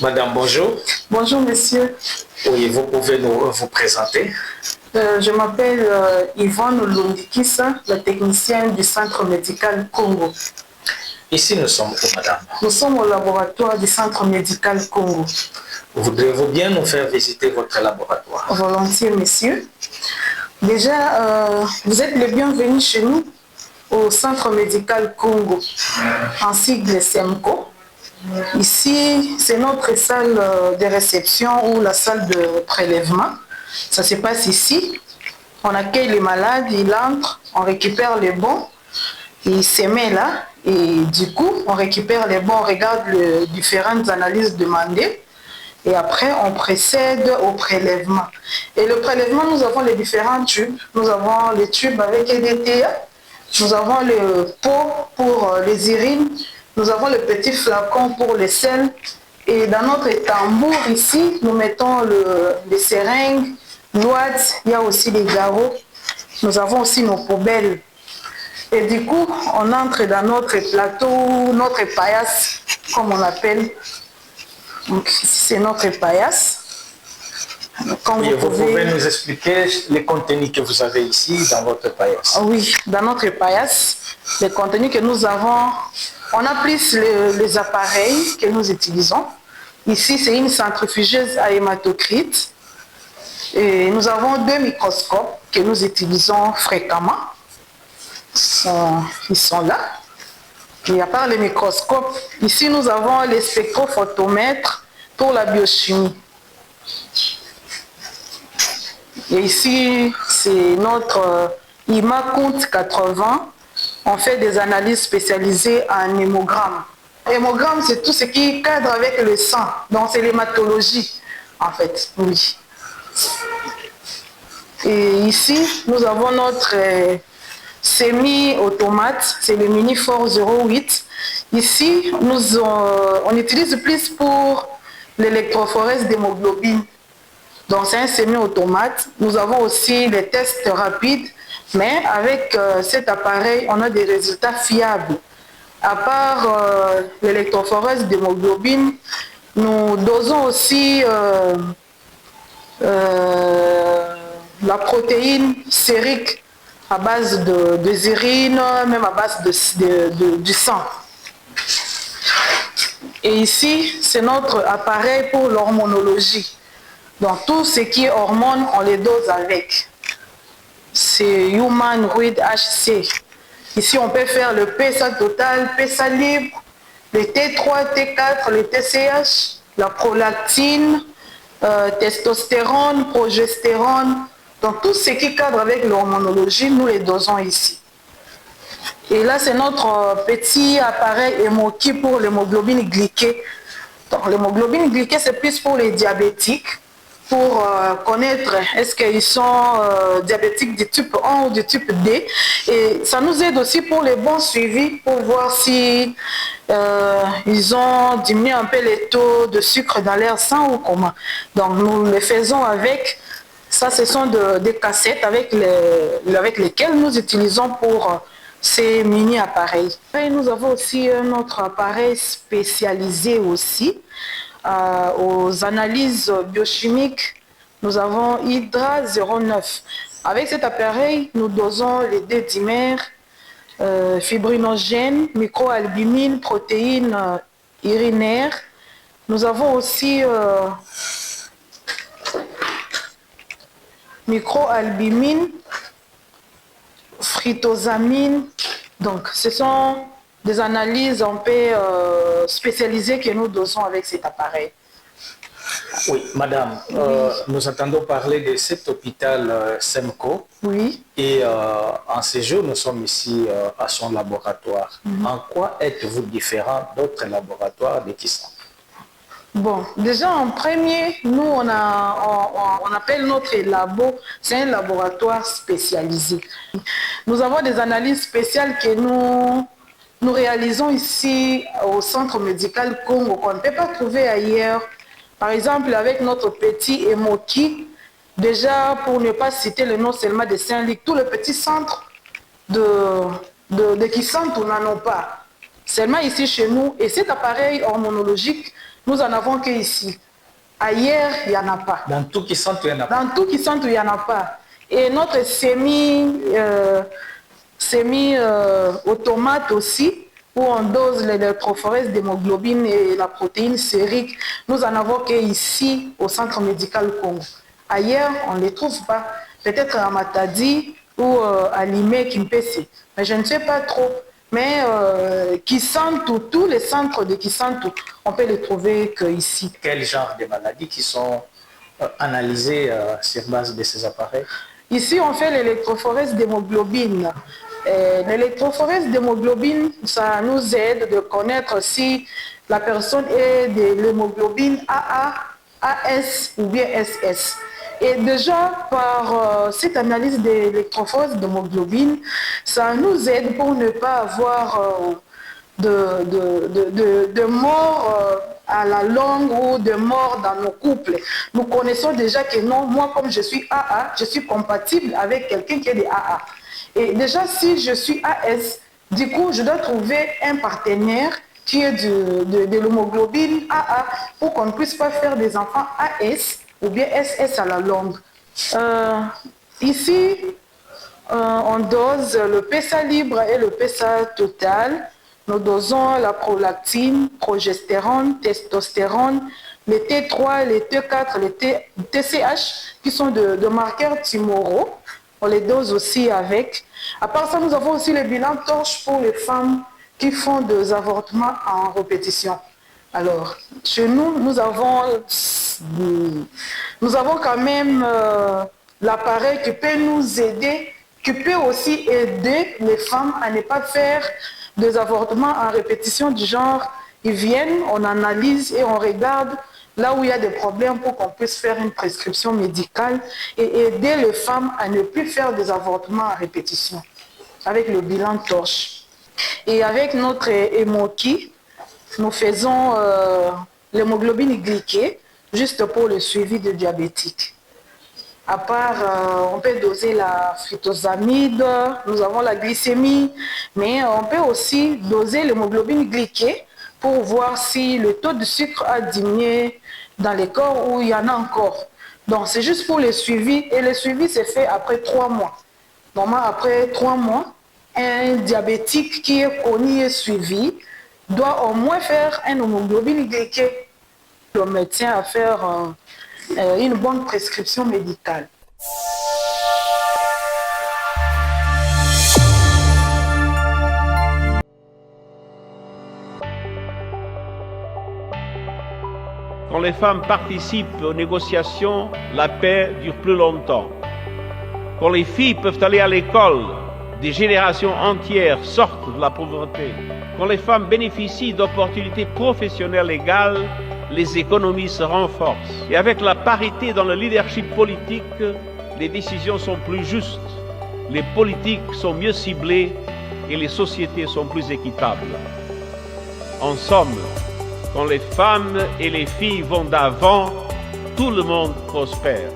Madame, bonjour. Bonjour, monsieur. Oui, vous pouvez vous présenter. Je m'appelle Yvonne Lundikisa, la technicienne du Centre médical Congo. Ici, nous sommes où, madame? Nous sommes au laboratoire du Centre médical Congo. Voudrez-vous bien nous faire visiter votre laboratoire? Volontiers, monsieur. Déjà, vous êtes le bienvenu chez nous au Centre médical Congo, en sigle SEMCO. Ici, c'est notre salle de réception ou la salle de prélèvement. Ça se passe ici. On accueille les malades, ils entrent, on récupère les bons, ils se mettent là. Et du coup, on récupère les bons, on regarde les différentes analyses demandées. Et après, on procède au prélèvement. Et le prélèvement, nous avons les différents tubes. Nous avons les tubes avec EDTA. Nous avons le pot pour les urines. Nous avons le petit flacon pour les sels. Et dans notre tambour ici, nous mettons les seringues, l'ouate, il y a aussi les garrots. Nous avons aussi nos poubelles. Et du coup, on entre dans notre plateau, notre paillasse, comme on l'appelle. Donc ici, c'est notre paillasse. Oui, vous pouvez nous expliquer les contenus que vous avez ici dans votre paillasse? Oui, dans notre paillasse, les contenus que nous avons, on a plus les appareils que nous utilisons. Ici, c'est une centrifugeuse à hématocrite. Et nous avons 2 microscopes que nous utilisons fréquemment. Ils sont là. Et à part les microscopes, ici nous avons les spectrophotomètres pour la biochimie. Et ici, c'est notre IMACONT 80. On fait des analyses spécialisées en hémogramme. Hémogramme, c'est tout ce qui cadre avec le sang. Donc, c'est l'hématologie, en fait, oui. Et ici, nous avons notre semi-automate, c'est le Minifor 08. Ici, on utilise plus pour l'électrophorèse d'hémoglobine. Donc, c'est un semi-automate. Nous avons aussi les tests rapides, mais avec cet appareil, on a des résultats fiables. À part l'électrophorèse d'hémoglobine, nous dosons aussi la protéine sérique à base de urine, même à base du sang. Et ici, c'est notre appareil pour l'hormonologie. Donc, tout ce qui est hormones, on les dose avec. C'est Human Read HC. Ici, on peut faire le PSA total, PSA libre, les T3, T4, les TCH, la prolactine, testostérone, progestérone. Donc, tout ce qui cadre avec l'hormonologie, nous les dosons ici. Et là, c'est notre petit appareil hémoki pour l'hémoglobine glyquée. Donc, l'hémoglobine glyquée, c'est plus pour les diabétiques, pour connaître est-ce qu'ils sont diabétiques du type 1 ou du type D. Et ça nous aide aussi pour les bons suivis, pour voir si ils ont diminué un peu les taux de sucre dans leur sang ou comment. Donc, nous les faisons avec. Ça, ce sont des cassettes avec lesquelles nous utilisons pour ces mini-appareils. Et nous avons aussi notre appareil spécialisé aussi aux analyses biochimiques. Nous avons Hydra 09. Avec cet appareil, nous dosons les D-dimères, fibrinogènes, microalbumine, protéines urinaires. Nous avons aussi microalbumine, fritosamine. Donc, ce sont des analyses un peu spécialisées que nous dosons avec cet appareil. Oui, madame, oui. Nous entendons parler de cet hôpital SEMCO. Oui. Et en ce jour, nous sommes ici à son laboratoire. En quoi êtes-vous différent d'autres laboratoires de Kissan? Bon, déjà en premier, nous on appelle notre labo, c'est un laboratoire spécialisé. Nous avons des analyses spéciales que nous réalisons ici au Centre médical Congo, qu'on ne peut pas trouver ailleurs. Par exemple, avec notre petit hémoki, déjà pour ne pas citer le nom seulement de Saint-Luc, tout le petit centre de Kissan, nous n'en avons pas. Seulement ici chez nous, et cet appareil hormonologique nous en avons qu'ici. Ailleurs, il n'y en a pas. Dans tout qui centre, il n'y en a pas. Dans tout qui centre, il n'y en a pas. Et notre semi-automate aussi, où on dose l'électrophorèse d'hémoglobine et la protéine sérique, nous en avons qu'ici au centre médical Congo. Ailleurs, on ne les trouve pas. Peut-être à Matadi ou à Limé, Kimpese. Mais je ne sais pas trop. Mais Kisantu, tous les centres de Kisantu, on peut les trouver qu'ici. Quel genre de maladies qui sont analysées sur base de ces appareils? Ici, on fait l'électrophorèse d'hémoglobine. L'électrophorèse d'hémoglobine, ça nous aide de connaître si la personne est de l'hémoglobine AA, AS ou bien SS. Et déjà, par cette analyse de l'électrophorèse d'hémoglobine, ça nous aide pour ne pas avoir de mort à la longue ou de mort dans nos couples. Nous connaissons déjà que non, moi comme je suis AA, je suis compatible avec quelqu'un qui est de AA. Et déjà, si je suis AS, du coup, je dois trouver un partenaire qui est de l'hémoglobine AA pour qu'on ne puisse pas faire des enfants AS ou bien SS à la longue. Ici, on dose le PSA libre et le PSA total. Nous dosons la prolactine, progestérone, testostérone, les T3, les T4, les TCH, qui sont de marqueurs tumoraux. On les dose aussi avec. À part ça, nous avons aussi le bilan torche pour les femmes qui font des avortements en répétition. Alors, chez nous, nous avons quand même l'appareil qui peut nous aider, qui peut aussi aider les femmes à ne pas faire des avortements en répétition du genre, ils viennent, on analyse et on regarde là où il y a des problèmes pour qu'on puisse faire une prescription médicale et aider les femmes à ne plus faire des avortements en répétition avec le bilan torche. Et avec notre hémoki, nous faisons l'hémoglobine glyquée juste pour le suivi de diabétiques. À part, on peut doser la phytosamide, nous avons la glycémie, mais on peut aussi doser l'hémoglobine glyquée pour voir si le taux de sucre a diminué dans les corps ou il y en a encore. Donc c'est juste pour le suivi, et le suivi c'est fait après 3 mois. Normalement, après 3 mois, un diabétique qui est connu et suivi doit au moins faire un hémoglobine glyquée. Le médecin à faire une bonne prescription médicale. Quand les femmes participent aux négociations, la paix dure plus longtemps. Quand les filles peuvent aller à l'école, des générations entières sortent de la pauvreté. Quand les femmes bénéficient d'opportunités professionnelles égales, les économies se renforcent. Et avec la parité dans le leadership politique, les décisions sont plus justes, les politiques sont mieux ciblées et les sociétés sont plus équitables. En somme, quand les femmes et les filles vont d'avant, tout le monde prospère.